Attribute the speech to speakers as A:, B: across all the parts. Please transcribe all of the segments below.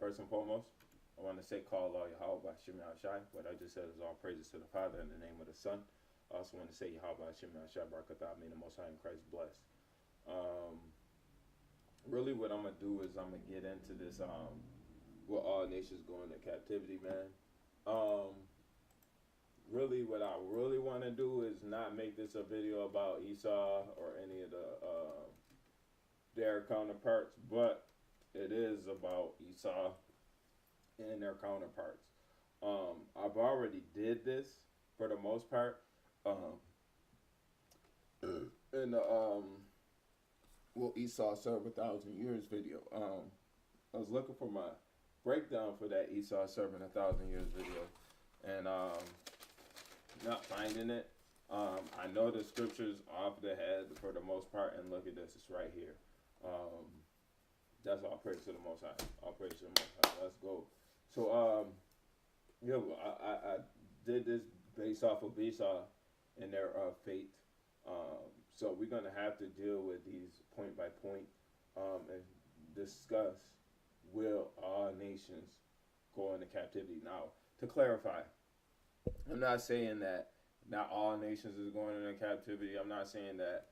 A: First and foremost, I want to say call Allah Yahweh by Shimei Shai. What I just said is all praises to the Father in the name of the Son. I also want to say Yahweh by Shimei Shai Barakatah, may the Most High in Christ bless. Um, really, what I'm gonna do is I'm gonna get into this. Will all nations go into captivity, man? Um, really, what I really want to do is not make this a video about Esau or any of their counterparts, but it is about Esau and their counterparts. I've already did this for the most part in the will Esau serve 1,000 years video. I was looking for my breakdown for that Esau serving 1,000 years video, and not finding it. I know the scriptures off the head for the most part, and look at this, it's right here. That's all praise to the Most High. All praise to the Most High. Let's go. So, yeah, I did this based off of Esau and their fate. So we're gonna have to deal with these point by point and discuss will all nations go into captivity. Now, to clarify, I'm not saying that not all nations is going into captivity. I'm not saying that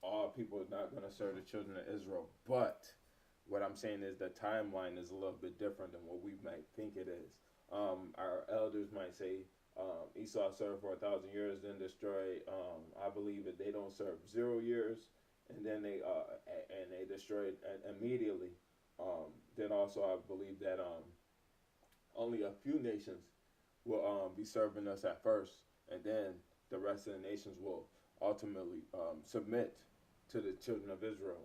A: all people are not going to serve the children of Israel. But what I'm saying is the timeline is a little bit different than what we might think it is. Our elders might say Esau served for 1,000 years, then destroyed. I believe that they don't serve 0 years, and then they destroyed immediately. Then also I believe that only a few nations will be serving us at first, and then the rest of the nations will ultimately submit to the children of Israel.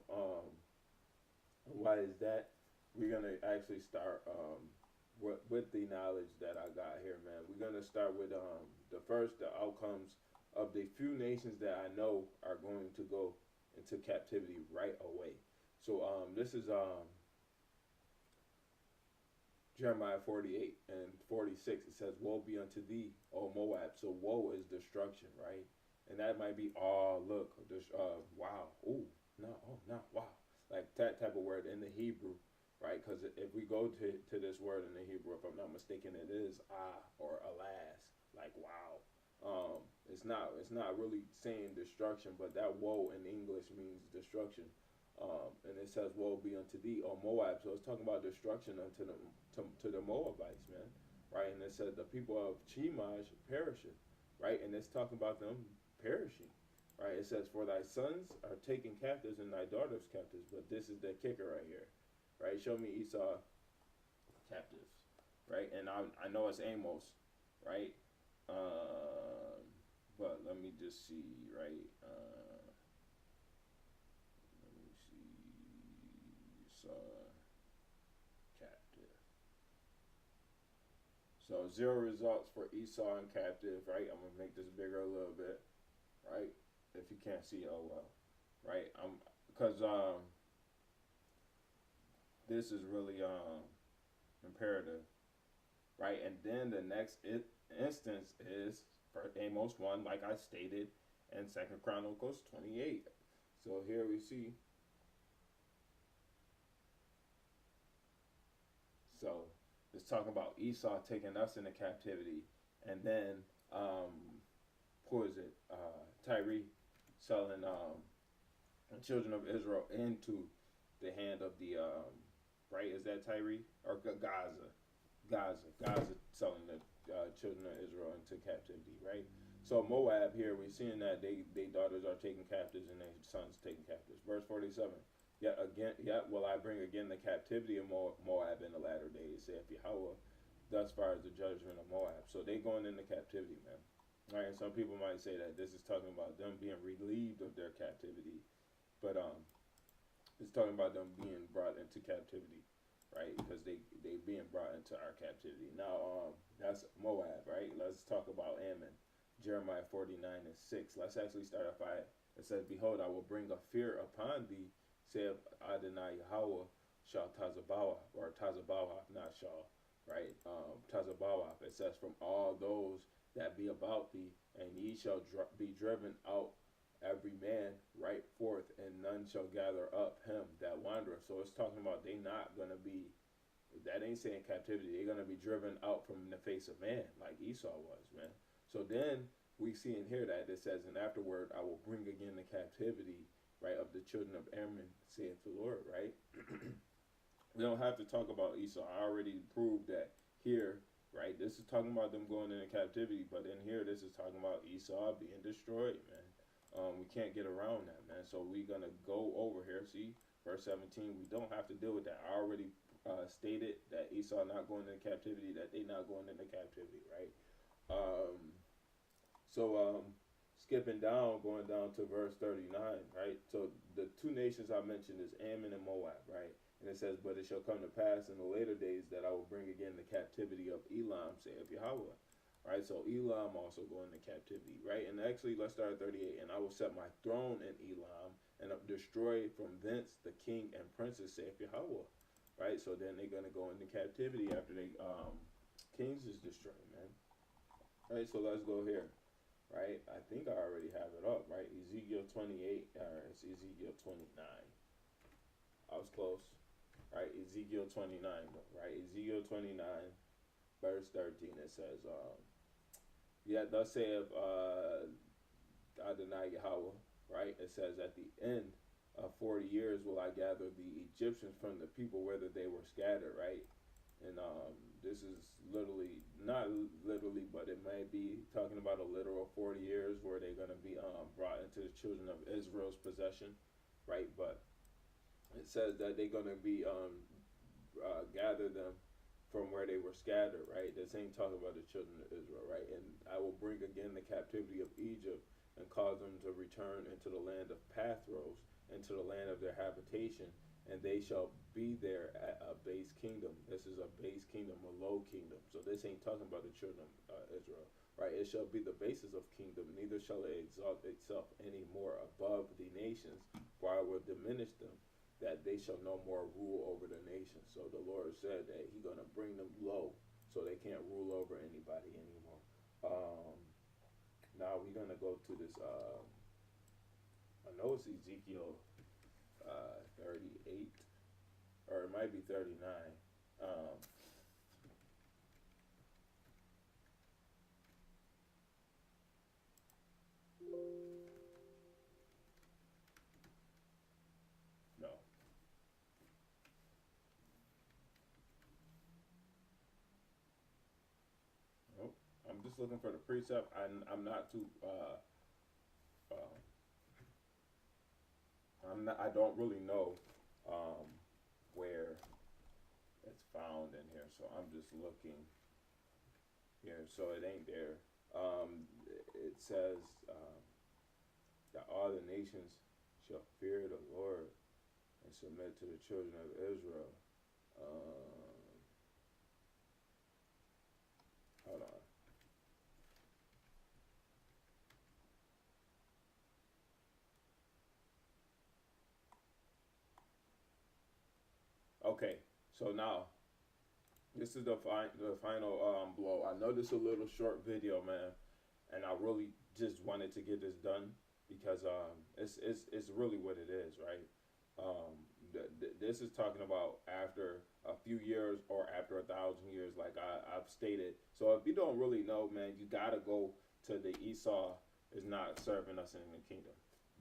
A: Why is that? We're going to actually start with the knowledge that I got here, man. We're going to start with the outcomes of the few nations that I know are going to go into captivity right away. So this is Jeremiah 48 and 46. It says, "Woe be unto thee, O Moab." So woe is destruction, right? And that might be, oh, look, wow, oh, no, wow. Like that type of word in the Hebrew, right? Because if we go to this word in the Hebrew, if I'm not mistaken, it is or alas, like wow. It's not really saying destruction, but that woe in English means destruction. And it says, "Woe be unto thee, O Moab." So it's talking about destruction unto to the Moabites, man, right? And it says the people of Chemosh perishing, right? And it's talking about them perishing, right? It says, "For thy sons are taken captives and thy daughters captives." But this is the kicker right here, right? Show me Esau captives, right? And I know it's Amos, right? But let me just see, right? Let me see, Esau captive. So 0 results for Esau and captive, right? I'm gonna make this bigger a little bit, right? If you can't see, oh well, right? Because this is really imperative, right? And then the next instance is for Amos 1, like I stated, and 2 Chronicles 28. So here we see. So it's talking about Esau taking us into captivity, and then who is it? Tyree selling the children of Israel into the hand of the right? Is that Tyree or Gaza? Gaza selling the children of Israel into captivity, right? So Moab here, we're seeing that they daughters are taken captives and their sons taken captives. Verse 47. Yet will I bring again the captivity of Moab in the latter days, saith Yahweh, thus far as the judgment of Moab. So they going into captivity, man. All right, and some people might say that this is talking about them being relieved of their captivity, but it's talking about them being brought into captivity, right? Because they being brought into our captivity. Now, that's Moab, right? Let's talk about Ammon. Jeremiah 49 and 6. Let's actually start at 5. It says, "Behold, I will bring a fear upon thee, saith Adonai Yahweh, Shal Tazabawa," or Tazabawa, not Shal, right? Tazabawa. It says, "From all those that be about thee, and ye shall be driven out every man right forth, and none shall gather up him that wandereth. So it's talking about they not gonna be, that ain't saying captivity. They're gonna be driven out from the face of man, like Esau was, man. So then we see in here that it says, and afterward I will bring again the captivity, right, of the children of Ammon, saith the Lord, right? We don't have to talk about Esau. I already proved that here, right? This is talking about them going into captivity, but in here, this is talking about Esau being destroyed, man. We can't get around that, man. So we're gonna go over here. See, verse 17. We don't have to deal with that. I already stated that Esau not going into captivity, that they not going into captivity, right? Um, so skipping down, going down to verse 39, right? So the two nations I mentioned is Ammon and Moab, right? And it says, but it shall come to pass in the later days that I will bring again the captivity of Elam, saith Yahweh. Right, so Elam also going into captivity, right? And actually, let's start at 38. And I will set my throne in Elam and destroy from thence the king and princes, saith Yahweh. Right, so then they're going to go into captivity after they kings is destroyed, man. Right, so let's go here. Right, I think I already have it up, right? Ezekiel 28, or it's Ezekiel 29. I was close. Right, Ezekiel 29, right? Ezekiel 29, verse 13, it says, yet thus saith Adonai Yahweh, right? It says, at the end of 40 years will I gather the Egyptians from the people, whether they were scattered, right? And this is literally, not literally, but it may be talking about a literal 40 years where they're going to be brought into the children of Israel's possession, right? But it says that they're going to be gather them from where they were scattered, right? This ain't talking about the children of Israel, right? And I will bring again the captivity of Egypt and cause them to return into the land of Pathros, into the land of their habitation, and they shall be there at a base kingdom. This is a base kingdom, a low kingdom. So this ain't talking about the children of Israel, right? It shall be the basis of kingdom, neither shall it exalt itself any more above the nations, for I will diminish them, that they shall no more rule over the nations. So the Lord said that He's going to bring them low so they can't rule over anybody anymore. Now we're going to go to this, I know it's Ezekiel 38, or it might be 39. No. Nope. I'm just looking for the precept. I'm not too, uh, I don't really know where it's found in here, so I'm just looking here. So it ain't there. It says that all the nations shall fear the Lord and submit to the children of Israel. Hold on. Okay, so now this is the final blow. I know this is a little short video, man, and I really just wanted to get this done because it's really what it is, right? This is talking about after a few years or after 1,000 years, like I've stated. So if you don't really know, man, you gotta go to the Esau is not serving us in the kingdom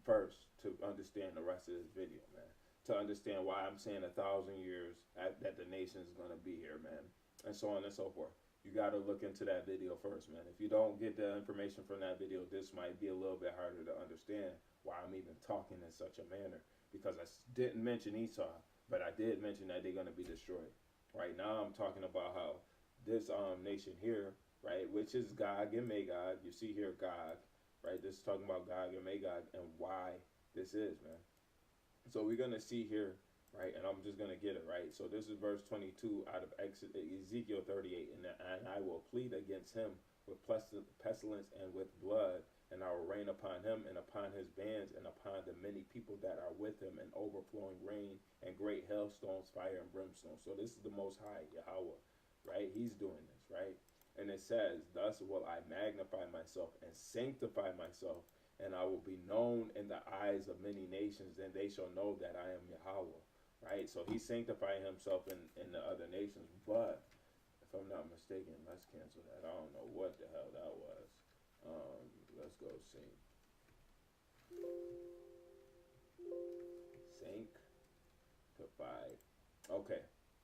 A: first to understand the rest of this video, man. To understand why I'm saying 1,000 years that the nation is gonna be here, man, and so on and so forth. You got to look into that video first, man. If you don't get the information from that video, this might be a little bit harder to understand why I'm even talking in such a manner. Because I didn't mention Esau, but I did mention that they're going to be destroyed. Right now, I'm talking about how this nation here, right, which is Gog and Magog. You see here Gog, right? This is talking about Gog and Magog and why this is, man. So we're going to see here, right, and I'm just going to get it, right? So this is verse 22 out of Ezekiel 38, and I will plead against him with pestilence and with blood, and I will rain upon him and upon his bands and upon the many people that are with him, and overflowing rain and great hailstones, fire and brimstone. So this is the Most High, Yahweh, right? He's doing this, right? And it says, thus will I magnify myself and sanctify myself and I will be known in the eyes of many nations. Then they shall know that I am Yahweh. Right? So he's sanctifying himself in the other nations. But if I'm not mistaken, let's cancel that. I don't know what the hell that was. Let's go sync. Sanctified. Okay.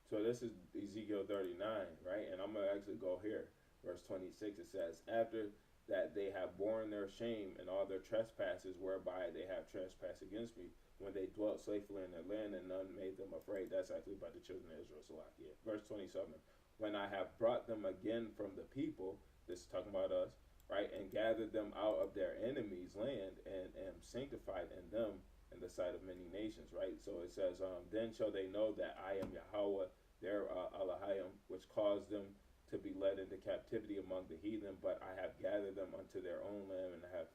A: So this is Ezekiel 39, right? And I'm going to actually go here. Verse 26, it says, after that they have borne their shame and all their trespasses whereby they have trespassed against me, when they dwelt safely in their land and none made them afraid. That's actually by the children of Israel. Salakia. Verse 27, when I have brought them again from the people, this is talking about us, right, and gathered them out of their enemies' land and am sanctified in them in the sight of many nations, right? So it says, then shall they know that I am Yahweh, their Elohim, which caused them to be led into captivity among the heathen, but I have gathered them unto their own land and have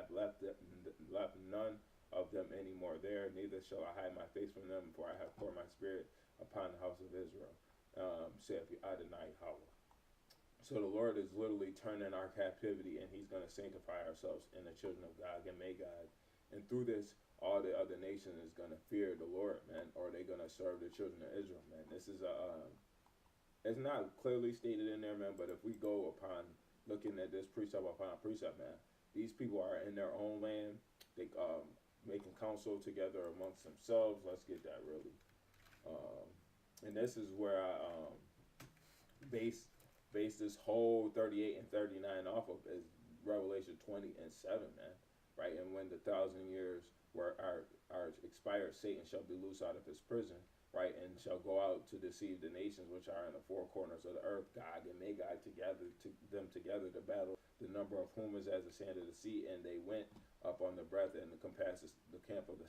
A: left none of them any more there. Neither shall I hide my face from them, for I have poured my spirit upon the house of Israel. Saith Adonai Yahweh. So the Lord is literally turning our captivity, and He's going to sanctify ourselves in the children of God and Magog. And through this, all the other nations is going to fear the Lord, man, or they're going to serve the children of Israel, man. This is it's not clearly stated in there, man, but if we go upon looking at this precept upon precept, man, these people are in their own land. They making counsel together amongst themselves. Let's get that really. And this is where I base this whole 38 and 39 off of is Revelation 20 and 7, man. Right? And when the 1,000 years were are expired, Satan shall be loose out of his prison, right, and shall go out to deceive the nations which are in the four corners of the earth, Gog and Magog them together to battle, the number of whom is as the sand of the sea, and they went up on the breath and compassed the camp of the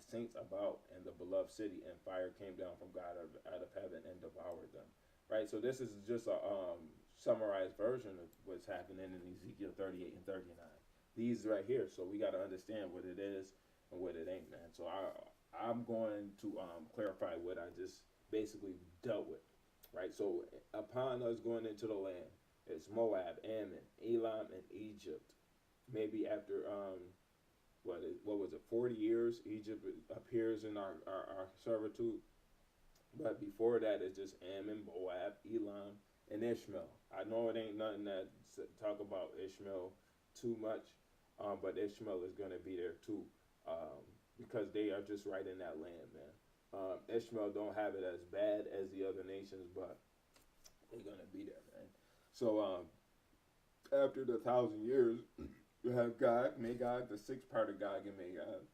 A: saints about, and the beloved city, and fire came down from God out of heaven and devoured them. Right, so this is just a summarized version of what's happening in Ezekiel 38 and 39. These right here, so we got to understand what it is and what it ain't, man. So I'm going to clarify what I just basically dealt with, right? So upon us going into the land, it's Moab, Ammon, Elam, and Egypt. Maybe after what was it, 40 years, Egypt appears in our servitude. But before that, it's just Ammon, Moab, Elam, and Ishmael. I know it ain't nothing that talk about Ishmael too much, but Ishmael is going to be there too, because they are just right in that land, man. Ishmael don't have it as bad as the other nations, but they're going to be there, man. So after the 1,000 years, you have Gog, Magog, the sixth part of Gog and Magog,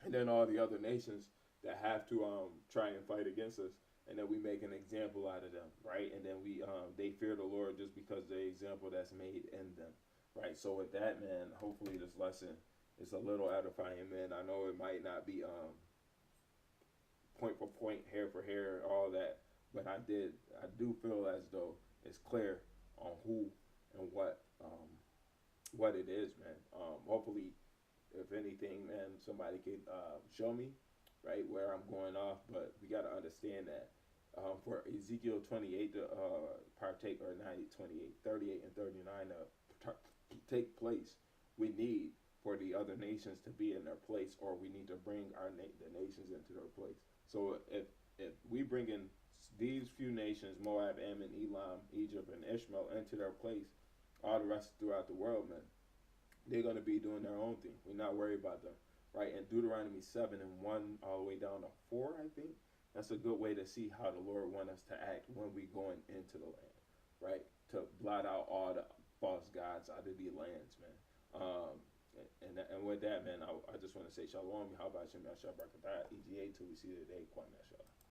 A: and then all the other nations that have to try and fight against us, and then we make an example out of them, right? And then they fear the Lord just because of the example that's made in them, right? So with that, man, hopefully this lesson is a little edifying, man. I know it might not be point for point, hair for hair, all that, but I do feel as though it's clear on who and what it is, man. Hopefully, if anything, man, somebody could show me, right, where I'm going off, but we got to understand that for Ezekiel 28 to partake, or not 28, 38 and 39 to take place, we need for the other nations to be in their place, or we need to bring the nations into their place. So if we bring in these few nations, Moab, Ammon, Elam, Egypt, and Ishmael, into their place, all the rest throughout the world, man, they're going to be doing their own thing. We're not worried about them, right? And Deuteronomy 7 and 1 all the way down to 4, I think, that's a good way to see how the Lord wants us to act when we going into the land, right? To blot out all the false gods out of the lands, man. And with that, man, I just want to say shalom, how about Shem Yashar Barakatah, EGA, till we see you today, Kwame Yashar.